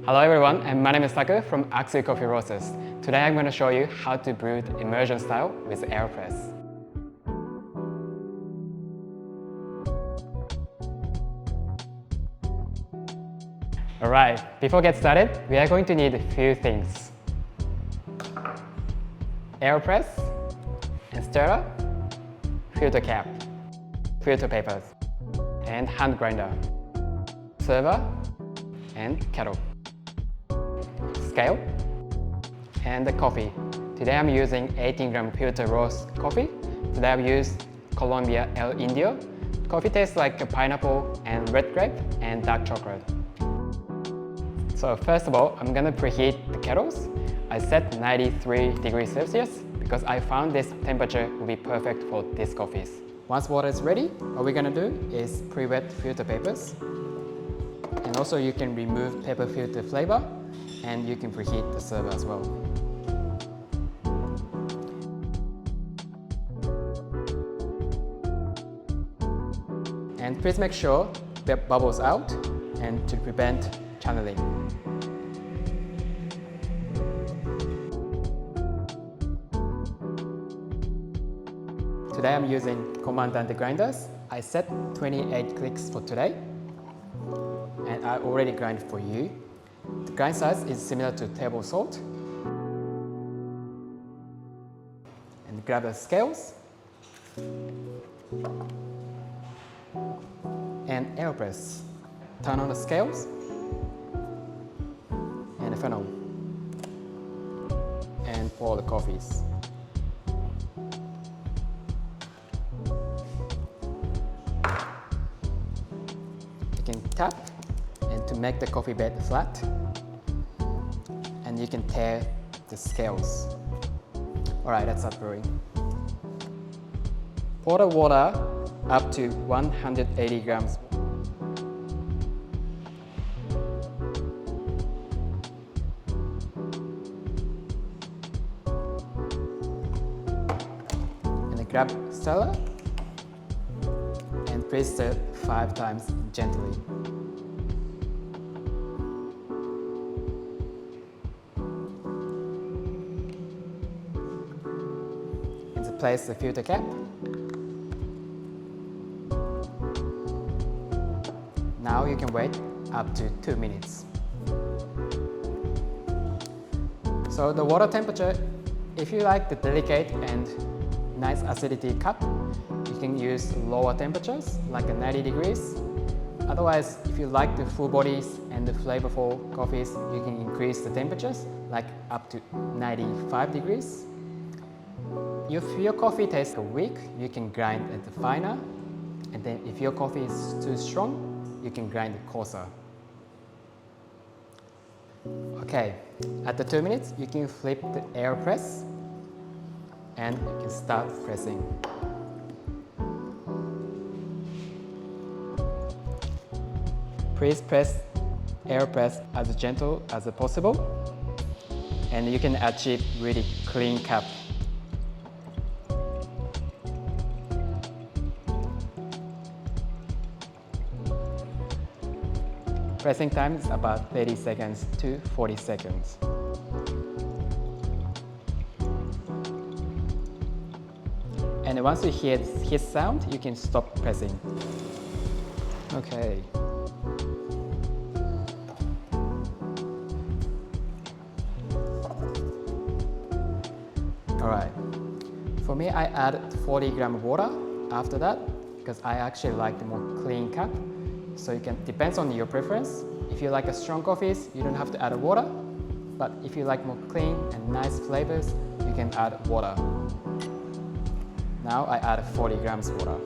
Hello everyone, and my name is Taku from Axi Coffee Roasters. Today I'm going to show you how to brew the immersion style with Aeropress. Alright, before we get started, we are going to need a few things. Aeropress, and stirrer, filter cap, filter papers, and hand grinder, server, and kettle, scale, and the coffee. Today I'm using 18-gram filter roast coffee. Today I've used Colombia El Indio. Coffee tastes like a pineapple and red grape and dark chocolate. So first of all, I'm gonna preheat the kettles. I set 93 degrees Celsius because I found this temperature will be perfect for these coffees. Once water is ready, what we're gonna do is pre-wet filter papers. And also you can remove paper filter flavor and you can preheat the server as well. And please make sure the bubbles out and to prevent channeling. Today I'm using Comandante grinders. I set 28 clicks for today and I already grind for you. The grind size is similar to table salt. And grab the scales and Aeropress. Turn on the scales and the funnel and pour the coffees. You can tap and to make the coffee bed flat, and you can tear the scales. Alright, let's start brewing. Pour the water up to 180 grams. And then grab stirrer and press it 5 times gently. And to place the filter cap. Now you can wait up to 2 minutes. So the water temperature, if you like the delicate and nice acidity cup, you can use lower temperatures like 90 degrees. Otherwise, if you like the full bodies and the flavorful coffees, you can increase the temperatures like up to 95 degrees. If your coffee tastes weak, you can grind it finer. And then if your coffee is too strong, you can grind it coarser. Okay, at the 2 minutes, you can flip the Aeropress and you can start pressing. Please press Aeropress as gentle as possible and you can achieve really clean cup. Pressing time is about 30 seconds to 40 seconds. And once you hear his sound, you can stop pressing. Okay. Alright. For me, I add 40 grams of water after that because I actually like the more clean cup. So you can, depends on your preference. If you like a strong coffees, you don't have to add water. But if you like more clean and nice flavors, you can add water. Now I add 40 grams water.